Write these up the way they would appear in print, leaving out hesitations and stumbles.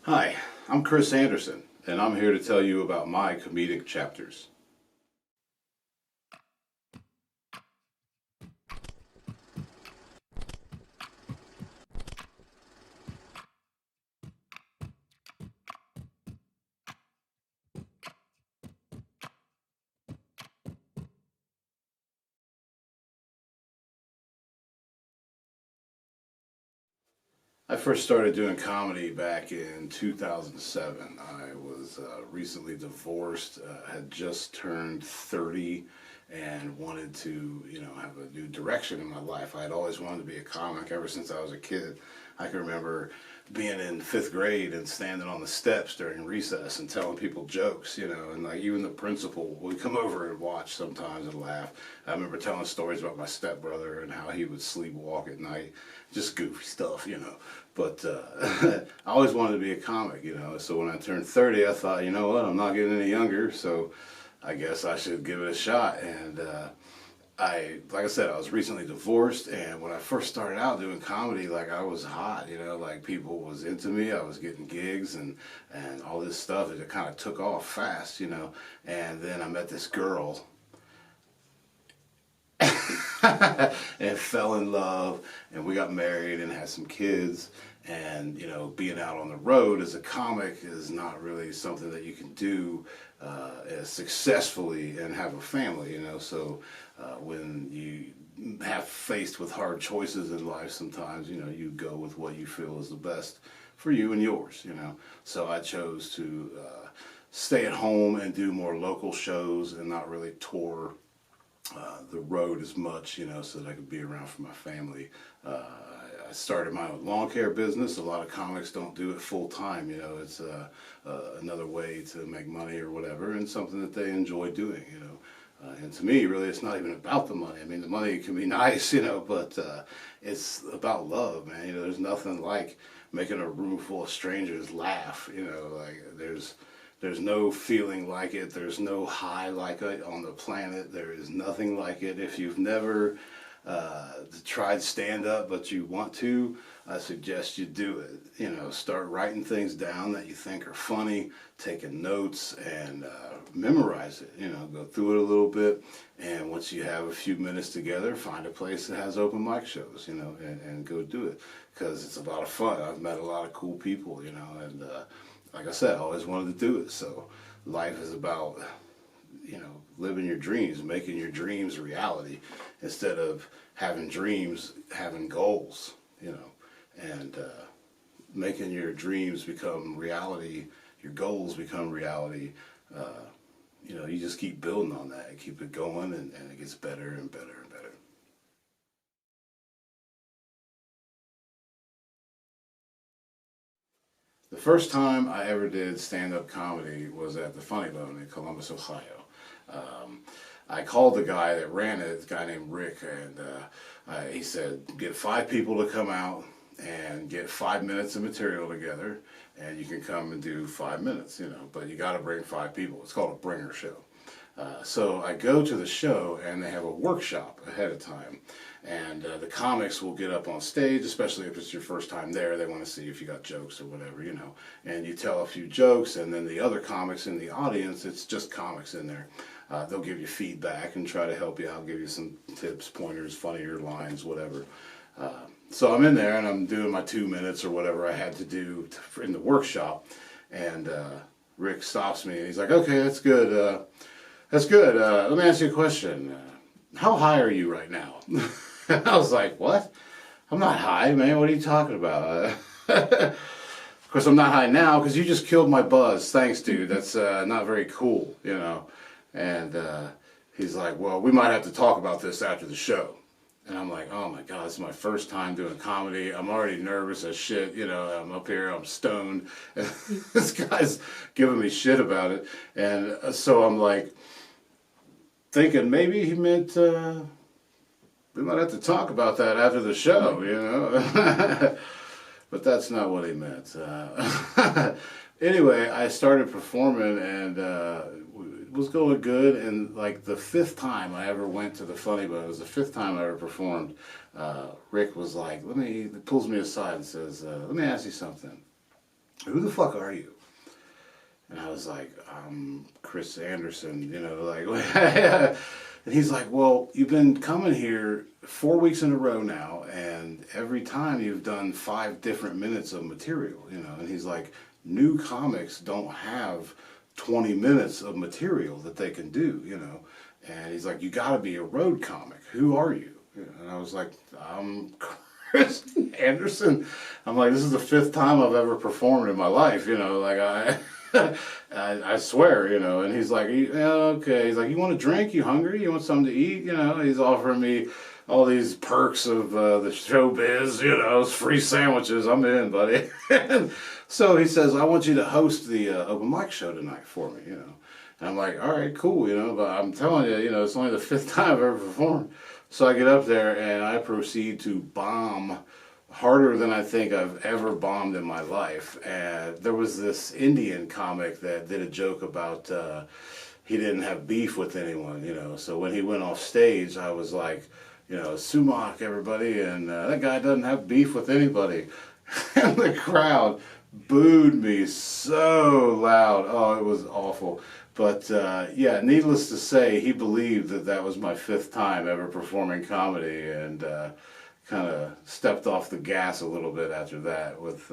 Hi, I'm Chris Anderson, and I'm here to tell you about my comedic chapters. I first started doing comedy back in 2007. I was recently divorced, had just turned 30, and wanted to, have a new direction in my life. I had always wanted to be a comic ever since I was a kid. I can remember being in fifth grade and standing on the steps during recess and telling people jokes, and like even the principal would come over and watch sometimes and laugh. I remember telling stories about my stepbrother and how he would sleepwalk at night, just goofy stuff. But I always wanted to be a comic, So when I turned 30, I thought, you know what, I'm not getting any younger, so I guess I should give it a shot. And like I said, I was recently divorced, and when I first started out doing comedy, like I was hot, like people was into me. I was getting gigs and all this stuff. It kind of took off fast, And then I met this girl and fell in love, and we got married and had some kids. And being out on the road as a comic is not really something that you can do as successfully and have a family. So when you have faced with hard choices in life, sometimes you go with what you feel is the best for you and yours. So I chose to stay at home and do more local shows and not really tour the road as much, so that I could be around for my family. I started my own lawn care business. A lot of comics don't do it full time. It's another way to make money or whatever, and something that they enjoy doing. And to me, really, it's not even about the money. I mean, the money can be nice, but it's about love, man. There's nothing like making a room full of strangers laugh. Like there's no feeling like it. There's no high like it on the planet. There is nothing like it. If you've never tried stand-up but you want to, I suggest you do it. Start writing things down that you think are funny, taking notes, and memorize it. Go through it a little bit, and once you have a few minutes together, find a place that has open mic shows, and go do it, because it's a lot of fun. I've met a lot of cool people, and like I said, I always wanted to do it. So life is about living your dreams, making your dreams reality, instead of having dreams, having goals, and making your dreams become reality, your goals become reality. You just keep building on that and keep it going, and it gets better and better and better. The first time I ever did stand-up comedy was at the Funny Bone in Columbus, Ohio. I called the guy that ran it, a guy named Rick, and he said, get 5 people to come out and get 5 minutes of material together, and you can come and do 5 minutes, but you got to bring 5 people. It's called a bringer show. So I go to the show, and they have a workshop ahead of time. And the comics will get up on stage, especially if it's your first time there. They want to see if you got jokes or whatever, And you tell a few jokes, and then the other comics in the audience, it's just comics in there. They'll give you feedback and try to help you out, give you some tips, pointers, funnier lines, whatever. So I'm in there, and I'm doing my 2 minutes or whatever I had to do in the workshop. And Rick stops me, and he's like, okay, that's good. That's good. Let me ask you a question. How high are you right now? I was like, what? I'm not high, man. What are you talking about? Of course, I'm not high now because you just killed my buzz. Thanks, dude. That's not very cool, And he's like, well, we might have to talk about this after the show. And I'm like, oh my God, this is my first time doing comedy. I'm already nervous as shit. I'm up here, I'm stoned. And this guy's giving me shit about it. And so I'm like, thinking maybe he meant we might have to talk about that after the show, But that's not what he meant. Anyway, I started performing, and it was going good. And like the 5th time I ever went to the Funny Bone, it was the 5th time I ever performed, Rick was like, pulls me aside and says, let me ask you something. who the fuck are you? And I was like, I'm Chris Anderson, you know, like, and he's like, well, you've been coming here 4 weeks in a row now, and every time you've done 5 different minutes of material, you know, and he's like, new comics don't have 20 minutes of material that they can do, you know, and he's like, you gotta be a road comic. Who are you? And I was like, I'm Chris Anderson. I'm like, this is the 5th time I've ever performed in my life, you know, like I swear, you know. And he's like, yeah, okay. He's like, you want a drink? You hungry? You want something to eat? You know, he's offering me all these perks of the showbiz, you know, free sandwiches. I'm in, buddy. And so he says, I want you to host the open mic show tonight for me, you know. And I'm like, all right, cool, you know, but I'm telling you, you know, it's only the 5th time I've ever performed. So I get up there and I proceed to bomb harder than I think I've ever bombed in my life. And there was this Indian comic that did a joke about he didn't have beef with anyone, you know. So when he went off stage, I was like, you know, sumac everybody, and that guy doesn't have beef with anybody. And the crowd booed me so loud. Oh, it was awful. But yeah, needless to say, he believed that that was my 5th time ever performing comedy, and kind of stepped off the gas a little bit after that with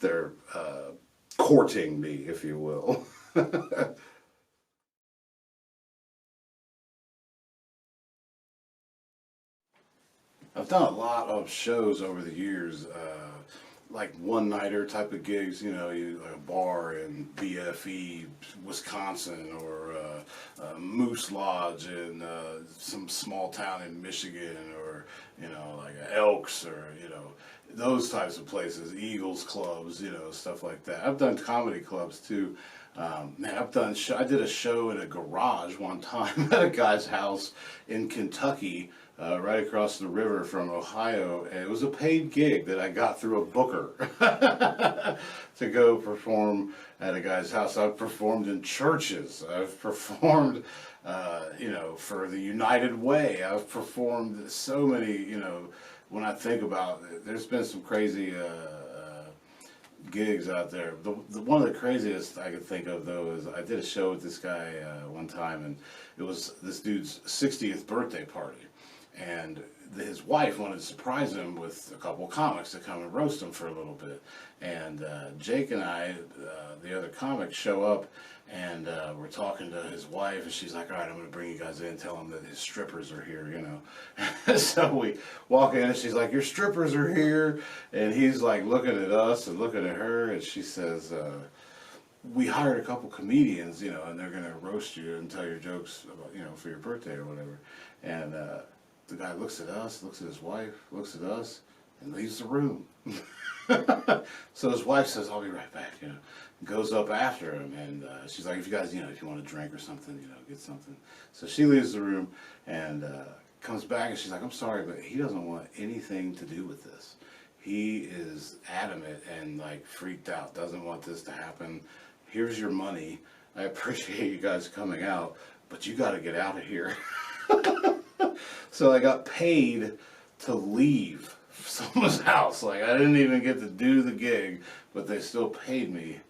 their courting me, if you will. I've done a lot of shows over the years, like one-nighter type of gigs, you know, like a bar in BFE, Wisconsin, or Moose Lodge in some small town in Michigan, or, you know, like Elks, or, you know, those types of places, Eagles clubs, you know, stuff like that. I've done comedy clubs too. Man, I did a show in a garage one time at a guy's house in Kentucky, right across the river from Ohio, and it was a paid gig that I got through a booker to go perform at a guy's house. I've performed in churches. I've performed, you know, for the United Way. I've performed so many, you know, when I think about it, there's been some crazy gigs out there. One of the craziest I could think of, though, is I did a show with this guy one time, and it was this dude's 60th birthday party. And his wife wanted to surprise him with a couple of comics to come and roast him for a little bit. And Jake and I, the other comics, show up, and we're talking to his wife, and she's like, all right, I'm going to bring you guys in, tell them that his strippers are here, you know. So we walk in, and she's like, your strippers are here. And he's like looking at us and looking at her, and she says, we hired a couple comedians, you know, and they're going to roast you and tell your jokes about, you know, for your birthday or whatever. And the guy looks at us, looks at his wife, looks at us, and leaves the room. So his wife says, I'll be right back, you know. Goes up after him, and she's like, if you guys, you know, if you want a drink or something, you know, get something. So she leaves the room and comes back, and she's like, I'm sorry, but he doesn't want anything to do with this. He is adamant and like freaked out, doesn't want this to happen. Here's your money. I appreciate you guys coming out, but you got to get out of here. So I got paid to leave someone's house. Like, I didn't even get to do the gig, but they still paid me.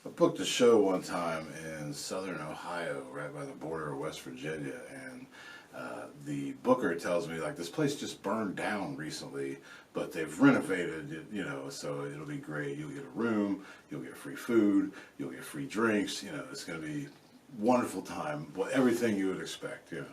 I booked a show one time in southern Ohio, right by the border of West Virginia, and the booker tells me, like, this place just burned down recently, but they've renovated it, you know, so it'll be great. You'll get a room, you'll get free food, you'll get free drinks, you know, it's going to be wonderful time, well, everything you would expect, you know.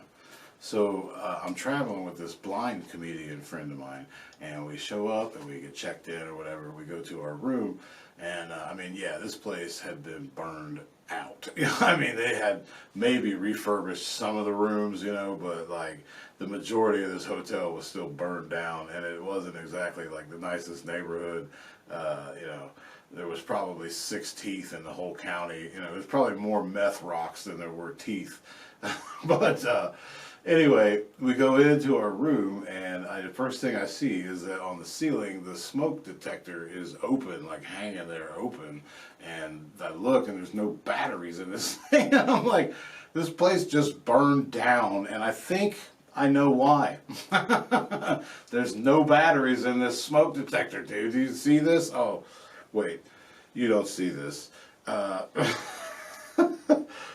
So I'm traveling with this blind comedian friend of mine, and we show up and we get checked in or whatever. We go to our room, and I mean, yeah, this place had been burned out. I mean, they had maybe refurbished some of the rooms, you know, but like the majority of this hotel was still burned down, and it wasn't exactly like the nicest neighborhood. You know, there was probably 6 teeth in the whole county. You know, there's probably more meth rocks than there were teeth. But anyway, we go into our room, and the first thing I see is that on the ceiling, the smoke detector is open, like hanging there open. And I look, and there's no batteries in this thing. And I'm like, this place just burned down. And I think I know why. There's no batteries in this smoke detector, dude. Do you see this? Oh, wait. You don't see this.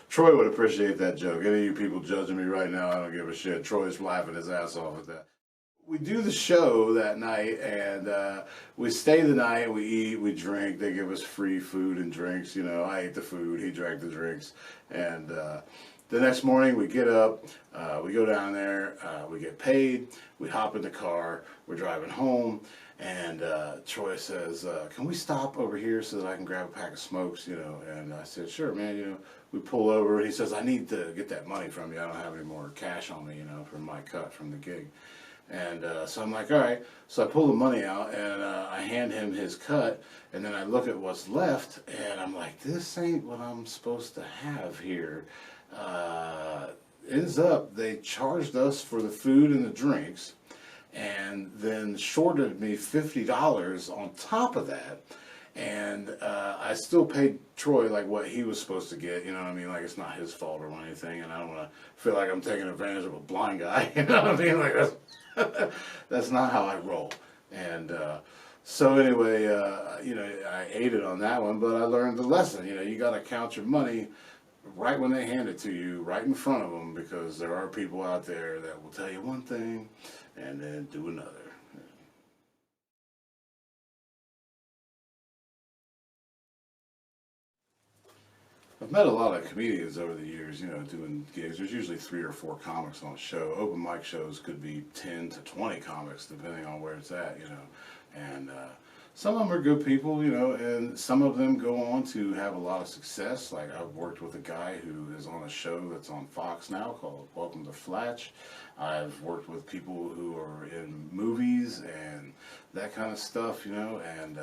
Troy would appreciate that joke. Any of you people judging me right now, I don't give a shit. Troy's laughing his ass off at that. We do the show that night, and we stay the night. We eat, we drink. They give us free food and drinks. You know, I ate the food, he drank the drinks, and the next morning we get up, we go down there, we get paid, we hop in the car, we're driving home, and Troy says, "Can we stop over here so that I can grab a pack of smokes?" You know, and I said, "Sure, man." You know, we pull over, and he says, "I need to get that money from you. I don't have any more cash on me, you know, from my cut from the gig." And so I'm like, all right. So I pull the money out and I hand him his cut, and then I look at what's left, and I'm like, this ain't what I'm supposed to have here. Ends up, they charged us for the food and the drinks, and then shorted me $50 on top of that. And I still paid Troy like what he was supposed to get, you know what I mean? Like, it's not his fault or anything, and I don't want to feel like I'm taking advantage of a blind guy, you know what I mean? Like, that's not how I roll. And so anyway, you know, I ate it on that one, but I learned the lesson. You know, you got to count your money right when they hand it to you, right in front of them, because there are people out there that will tell you one thing and then do another. I've met a lot of comedians over the years, you know, doing gigs. There's usually 3 or 4 comics on a show. Open mic shows could be 10 to 20 comics, depending on where it's at, you know. And some of them are good people, you know, and some of them go on to have a lot of success. Like, I've worked with a guy who is on a show that's on Fox now called Welcome to Flatch. I've worked with people who are in movies and that kind of stuff, you know, and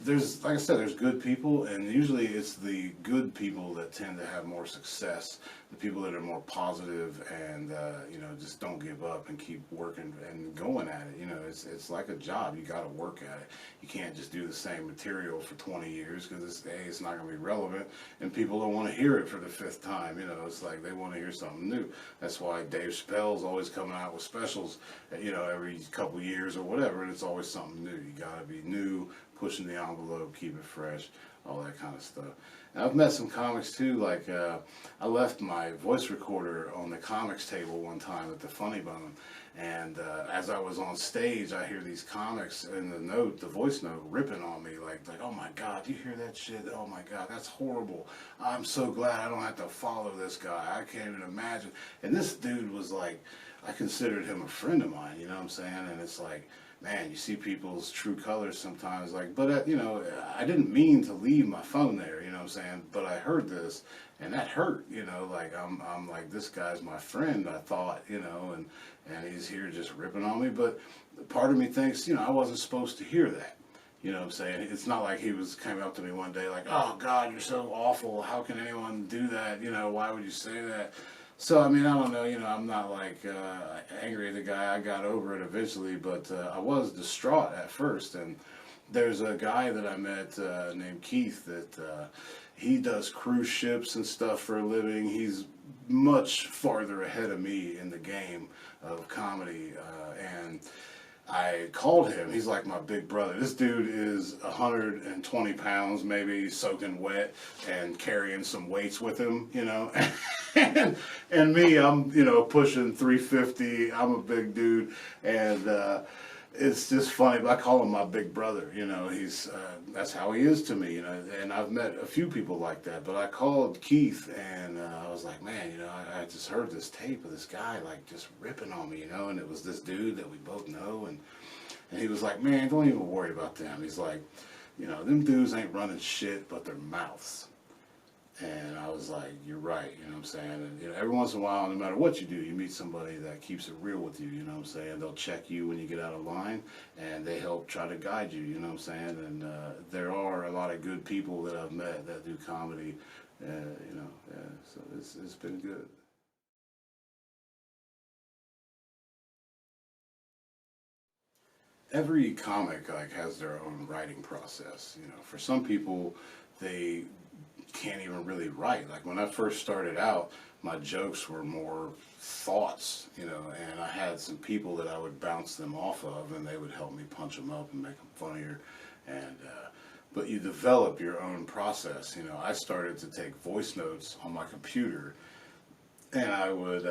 there's, like I said, there's good people, and usually it's the good people that tend to have more success, the people that are more positive and, you know, just don't give up and keep working and going at it. You know, it's like a job. You got to work at it. You can't just do the same material for 20 years because it's not going to be relevant, and people don't want to hear it for the 5th time. You know, it's like they want to hear something new. That's why Dave Chappelle's always coming out with specials, you know, every couple years or whatever, and it's always something new. You got to be new, pushing the envelope, keep it fresh, all that kind of stuff. And I've met some comics too, like I left my voice recorder on the comics table one time at the Funny Bone, and as I was on stage, I hear these comics in the voice note, ripping on me, like, oh my God, do you hear that shit? Oh my God, that's horrible. I'm so glad I don't have to follow this guy. I can't even imagine. And this dude was like, I considered him a friend of mine, you know what I'm saying? And it's like, man, you see people's true colors sometimes, like, but, you know, I didn't mean to leave my phone there, you know what I'm saying, but I heard this, and that hurt, you know, like, I'm like, this guy's my friend, I thought, you know, and he's here just ripping on me, but part of me thinks, you know, I wasn't supposed to hear that, you know what I'm saying? It's not like he came up to me one day like, oh, God, you're so awful, how can anyone do that, you know, why would you say that? So, I mean, I don't know, you know, I'm not like angry at the guy. I got over it eventually, but I was distraught at first. And there's a guy that I met named Keith that he does cruise ships and stuff for a living. He's much farther ahead of me in the game of comedy. And I called him. He's like my big brother. This dude is 120 pounds, maybe soaking wet and carrying some weights with him, you know. and me, I'm, you know, pushing 350. I'm a big dude, and it's just funny. But I call him my big brother. You know, he's that's how he is to me. You know, and I've met a few people like that. But I called Keith, and I was like, man, you know, I just heard this tape of this guy like just ripping on me, you know, and it was this dude that we both know, and he was like, man, don't even worry about them. He's like, you know, them dudes ain't running shit but their mouths. And I was like, you're right, you know what I'm saying? And you know, every once in a while, no matter what you do, you meet somebody that keeps it real with you, you know what I'm saying? They'll check you when you get out of line, and they help try to guide you, you know what I'm saying? And there are a lot of good people that I've met that do comedy, you know, so it's been good. Every comic like has their own writing process, you know. For some people, they can't even really write. Like when I first started out, my jokes were more thoughts, you know, and I had some people that I would bounce them off of, and they would help me punch them up and make them funnier. And but you develop your own process. You know, I started to take voice notes on my computer, and I would.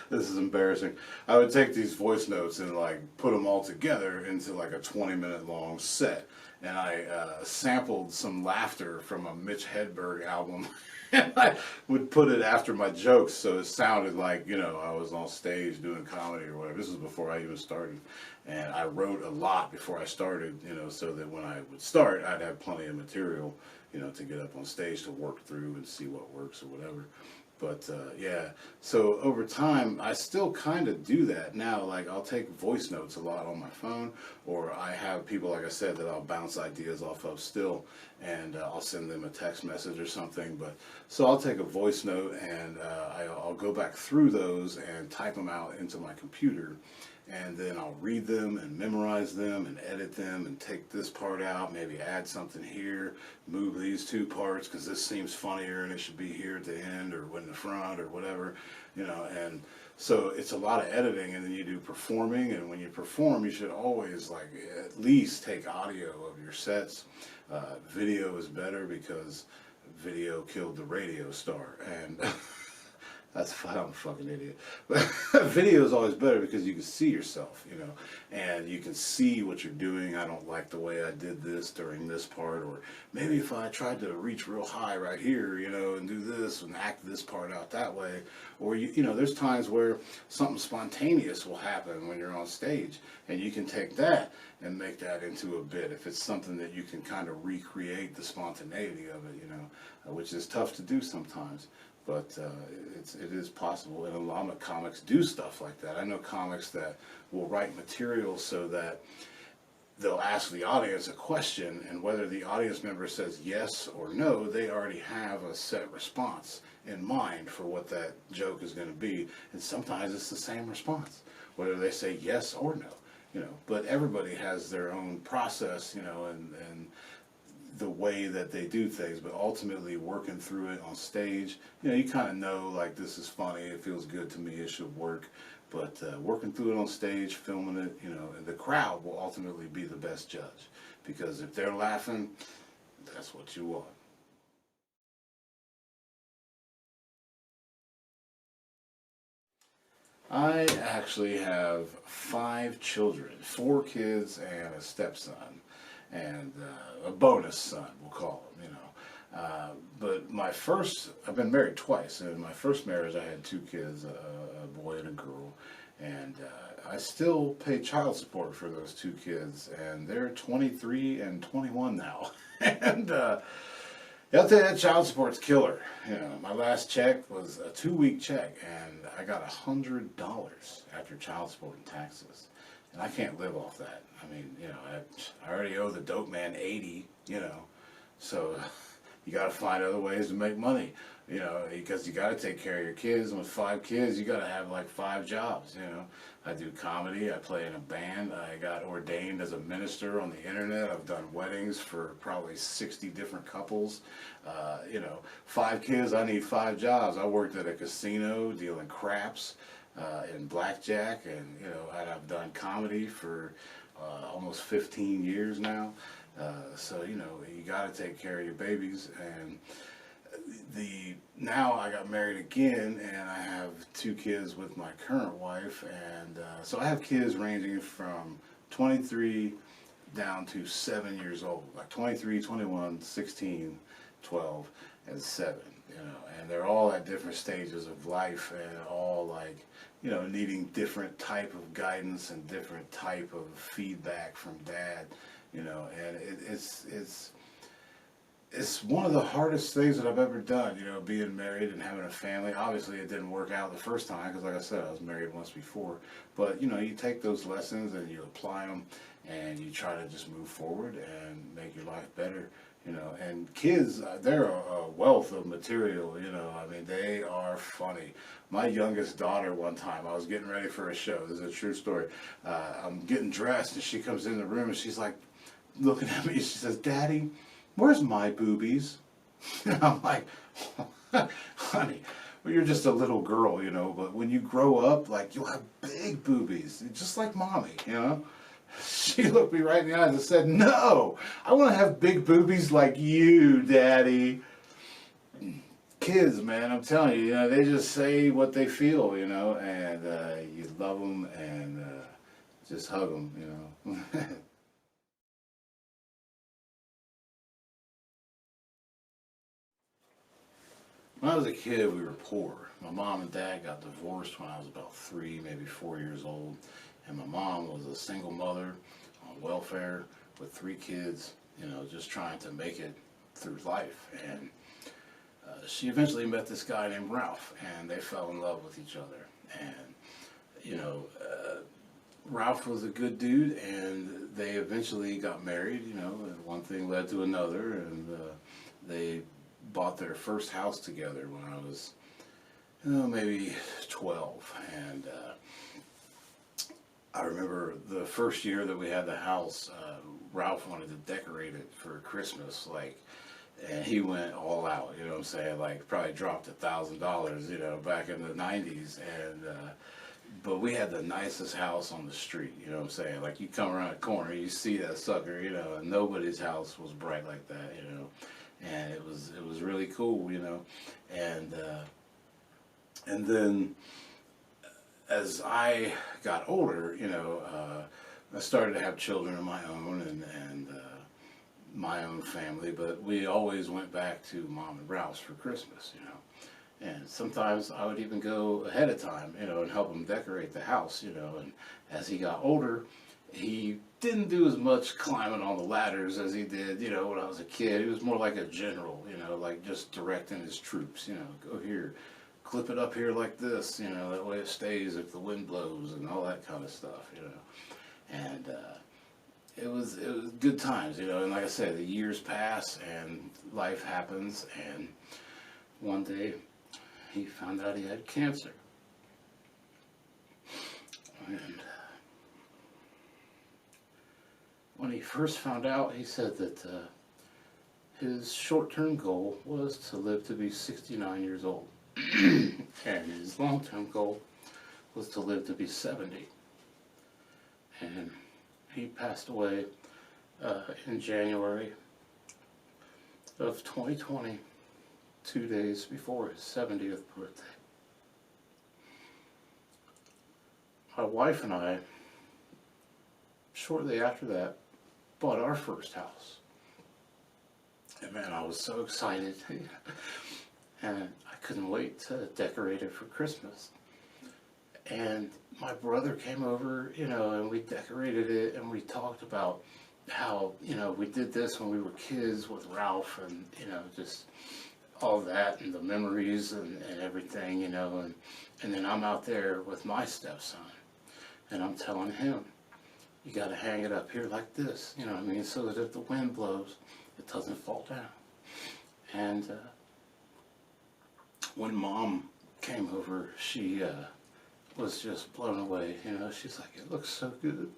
This is embarrassing. I would take these voice notes and like put them all together into like a 20-minute long set. And I sampled some laughter from a Mitch Hedberg album. And I would put it after my jokes, so it sounded like, you know, I was on stage doing comedy or whatever. This was before I even started. And I wrote a lot before I started, you know, so that when I would start, I'd have plenty of material, you know, to get up on stage to work through and see what works or whatever. But yeah, so over time, I still kind of do that now. Like I'll take voice notes a lot on my phone, or I have people, like I said, that I'll bounce ideas off of still, and I'll send them a text message or something. But so I'll take a voice note and I'll go back through those and type them out into my computer. And then I'll read them and memorize them and edit them and take this part out, maybe add something here, move these two parts because this seems funnier and it should be here at the end or in the front or whatever, you know. And so it's a lot of editing, and then you do performing, and when you perform, you should always like at least take audio of your sets. Video is better because video killed the radio star, and I'm a fucking idiot. But video is always better because you can see yourself, you know, and you can see what you're doing. I don't like the way I did this during this part, or maybe if I tried to reach real high right here, you know, and do this and act this part out that way. Or, you know, there's times where something spontaneous will happen when you're on stage, and you can take that and make that into a bit if it's something that you can kind of recreate the spontaneity of it, you know, which is tough to do sometimes. But it is possible, and a lot of comics do stuff like that. I know comics that will write material so that they'll ask the audience a question, and whether the audience member says yes or no, they already have a set response in mind for what that joke is going to be. And sometimes it's the same response, whether they say yes or no, you know. But everybody has their own process, you know, and the way that they do things, but ultimately working through it on stage, you know, you kind of know, like, this is funny, it feels good to me, it should work. But working through it on stage, filming it, you know, and the crowd will ultimately be the best judge, because if they're laughing, that's what you want. I actually have 5 children, 4 kids and a stepson, and a bonus son, we'll call him, you know. But I've been married twice, and in my first marriage I had 2 kids, a boy and a girl, and I still pay child support for those 2 kids, and they're 23 and 21 now. And I'll tell you, that child support's killer. You know, my last check was a 2-week check, and I got $100 after child support and taxes. And I can't live off that. I mean, you know, I already owe the dope man 80, you know, so you got to find other ways to make money, you know, because you got to take care of your kids. And with 5 kids, you got to have like 5 jobs, you know. I do comedy, I play in a band, I got ordained as a minister on the internet, I've done weddings for probably 60 different couples, you know, 5 kids, I need 5 jobs. I worked at a casino dealing craps, in blackjack, and you know, I've done comedy for almost 15 years now. So you know, you got to take care of your babies. And now I got married again, and I have 2 kids with my current wife, and so I have kids ranging from 23 down to 7 years old, like 23, 21, 16, 12, and 7. You know, and they're all at different stages of life, and all like, you know, needing different type of guidance and different type of feedback from dad, you know. And it's one of the hardest things that I've ever done, you know, being married and having a family. Obviously it didn't work out the first time, because like I said, I was married once before, but you know, you take those lessons and you apply them, and you try to just move forward and make your life better. You know, and kids, they're a wealth of material, you know. I mean, they are funny. My youngest daughter, one time, I was getting ready for a show. This is a true story. I'm getting dressed, and she comes in the room, and she's like looking at me, and she says, "Daddy, where's my boobies? And I'm like, honey, well, you're just a little girl, you know, but when you grow up, like, you'll have big boobies, just like mommy, you know? She looked me right in the eyes and said, no, I want to have big boobies like you, Daddy. Kids, man, I'm telling you, you know, they just say what they feel, you know, and you love them and just hug them, you know. When I was a kid, we were poor. My mom and dad got divorced when I was about 3, maybe 4 years old. And my mom was a single mother on welfare with 3 kids, you know, just trying to make it through life. And she eventually met this guy named Ralph, and they fell in love with each other. And, you know, Ralph was a good dude, and they eventually got married, you know, and one thing led to another, and they bought their first house together when I was, you know, maybe 12. And I remember the first year that we had the house, Ralph wanted to decorate it for Christmas, like, and he went all out, you know what I'm saying, like, probably dropped $1,000, you know, back in the 90s, and, but we had the nicest house on the street, you know what I'm saying, like, you come around a corner, you see that sucker, you know, and nobody's house was bright like that, you know, and it was really cool, you know, and then as I got older, you know, I started to have children of my own and my own family, but we always went back to Mom and Ralph's for Christmas, you know. And sometimes I would even go ahead of time, you know, and help him decorate the house, you know. And as he got older, he didn't do as much climbing on the ladders as he did, you know, when I was a kid. He was more like a general, you know, like just directing his troops, you know, go here, clip it up here like this, you know, that way it stays if the wind blows and all that kind of stuff, you know. And it was good times, you know, and like I said, the years pass and life happens, and one day he found out he had cancer. And when he first found out, he said that his short-term goal was to live to be 69 years old. And his long-term goal was to live to be 70. And he passed away in January of 2020, 2 days before his 70th birthday. My wife and I, shortly after that, bought our first house. And man, I was so excited. And I couldn't wait to decorate it for Christmas. And my brother came over, you know, and we decorated it, and we talked about how, you know, we did this when we were kids with Ralph, and, you know, just all that, and the memories and everything, you know, and then I'm out there with my stepson, and I'm telling him, you got to hang it up here like this, you know what I mean, so that if the wind blows, it doesn't fall down. And when Mom came over, she was just blown away, you know, she's like, it looks so good.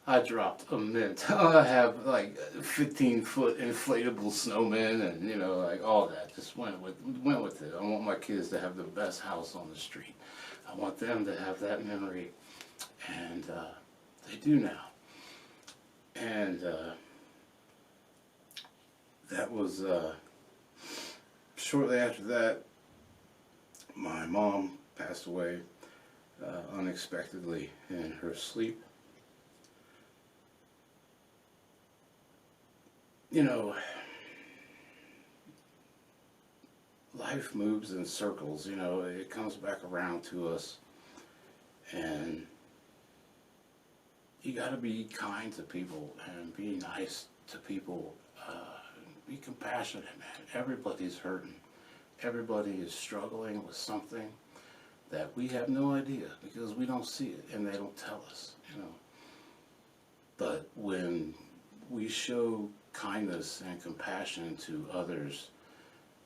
I dropped a mint. I have like 15-foot inflatable snowmen and, you know, like all that. Just went with it. I want my kids to have the best house on the street. I want them to have that memory, and they do now. And that was shortly after that, my mom passed away unexpectedly in her sleep. You know, life moves in circles, you know, it comes back around to us, and you got to be kind to people and be nice to people, be compassionate, man. Everybody's hurting. Everybody is struggling with something that we have no idea because we don't see it and they don't tell us, you know. But when we show kindness and compassion to others,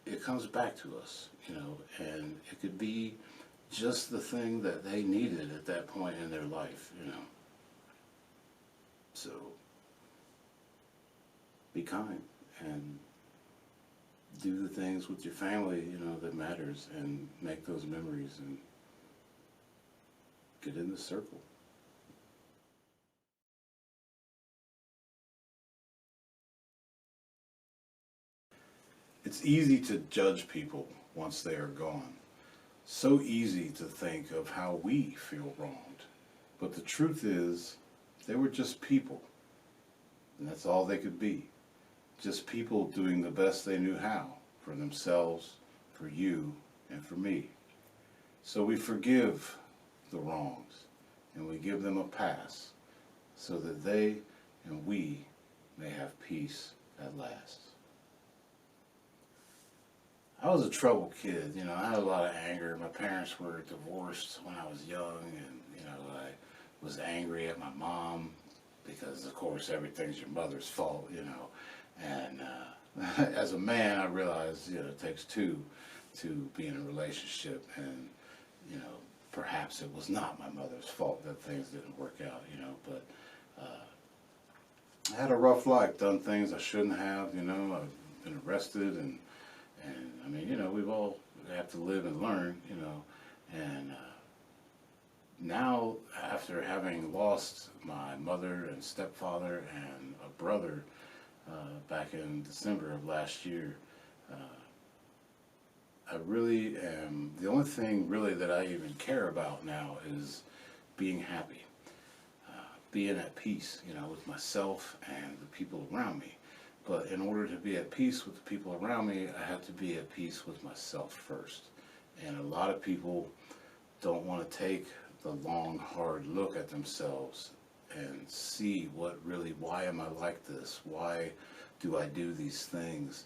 it comes back to us, you know, and it could be just the thing that they needed at that point in their life, you know. So be kind and do the things with your family, you know, that matters, and make those memories and get in the circle. It's easy to judge people once they are gone. So easy to think of how we feel wronged. But the truth is, they were just people. And that's all they could be. Just people doing the best they knew how for themselves, for you, and for me. So we forgive the wrongs and we give them a pass so that they and we may have peace at last. I was a troubled kid, you know, I had a lot of anger. My parents were divorced when I was young, and, you know, I was angry at my mom because, of course, everything's your mother's fault, you know. And as a man, I realized, you know, it takes two to be in a relationship, and, you know, perhaps it was not my mother's fault that things didn't work out, you know, but I had a rough life, done things I shouldn't have, you know. I've been arrested, and I mean, you know, we've all have to live and learn, you know. And now, after having lost my mother and stepfather and a brother back in December of last year, I really am, the only thing really that I even care about now is being happy, being at peace, you know, with myself and the people around me. But in order to be at peace with the people around me, I have to be at peace with myself first. And a lot of people don't want to take the long, hard look at themselves and see what really, why am I like this? Why do I do these things?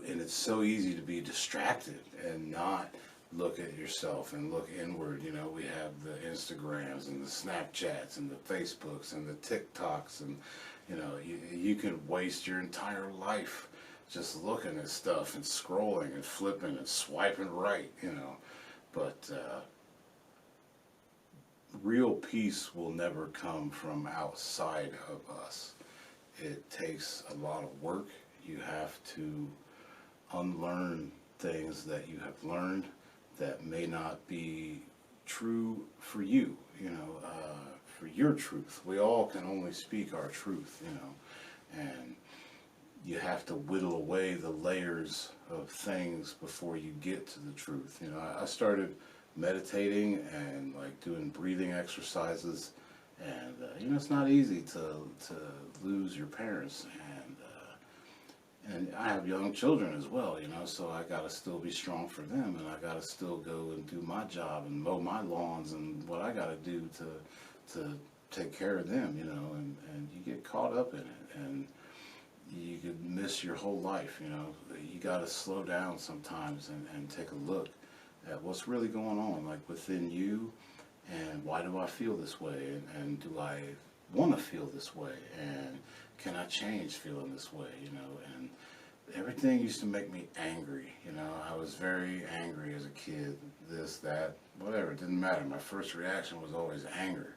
And it's so easy to be distracted and not look at yourself and look inward. You know, we have the Instagrams and the Snapchats and the Facebooks and the TikToks, and you know, you can waste your entire life just looking at stuff and scrolling and flipping and swiping right, you know. But real peace will never come from outside of us. It takes a lot of work. You have to unlearn things that you have learned that may not be true for you, you know, for your truth. We all can only speak our truth, you know, and you have to whittle away the layers of things before you get to the truth. You know, I started meditating and like doing breathing exercises, and you know, it's not easy to lose your parents, and I have young children as well, you know, so I got to still be strong for them, and I got to still go and do my job and mow my lawns and what I got to do to take care of them, you know, and you get caught up in it, and you could miss your whole life, you know. You got to slow down sometimes and take a look at what's really going on, like within you, and why do I feel this way, and do I want to feel this way, and can I change feeling this way, you know. And everything used to make me angry, you know. I was very angry as a kid, this, that, whatever, it didn't matter. My first reaction was always anger.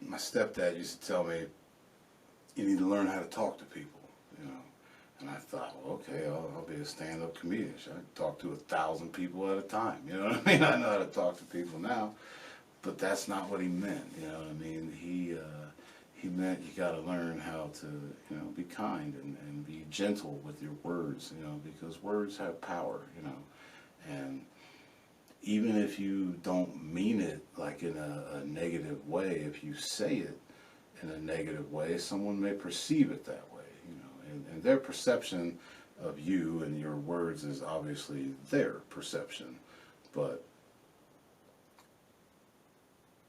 My stepdad used to tell me, you need to learn how to talk to people, you know. And I thought, well, okay, I'll be a stand-up comedian. I can talk to 1,000 people at a time, you know what I mean? I know how to talk to people now, but that's not what he meant, you know what I mean? He meant you got to learn how to, you know, be kind and be gentle with your words, you know, because words have power, you know. And even if you don't mean it like in a negative way, if you say it in a negative way, someone may perceive it that way, you know. And their perception of you and your words is obviously their perception. But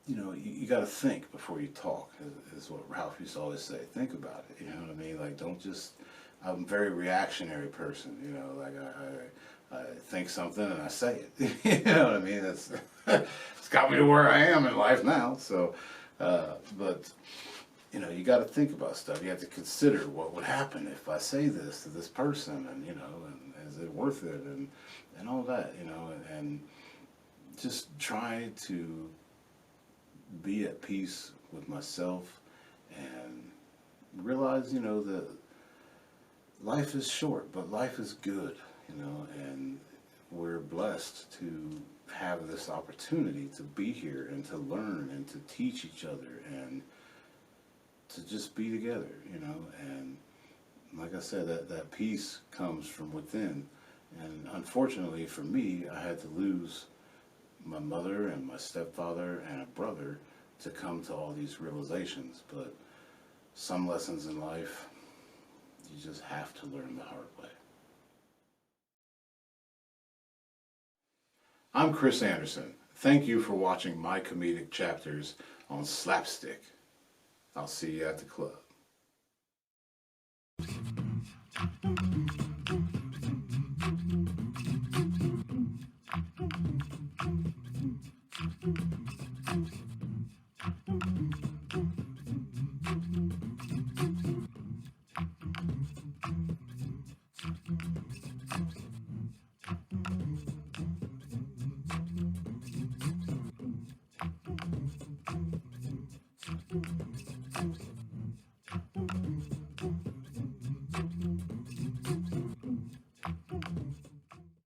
you know, you got to think before you talk, is what Ralph used to always say. Think about it, you know what I mean? Like, don't just, I'm a very reactionary person, you know, like I think something and I say it, you know what I mean? That's, it's got me to where I am in life now, so, but, you know, you got to think about stuff. You have to consider what would happen if I say this to this person, and, you know, and is it worth it, and all that, you know, and just try to be at peace with myself and realize, you know, that life is short, but life is good, you know, and we're blessed to have this opportunity to be here and to learn and to teach each other and to just be together, you know. And like I said, that peace comes from within. And unfortunately for me, I had to lose my mother and my stepfather and a brother to come to all these realizations. But some lessons in life, you just have to learn the hard way. I'm Chris Anderson. Thank you for watching my comedic chapters on SlapStik. I'll see you at the club.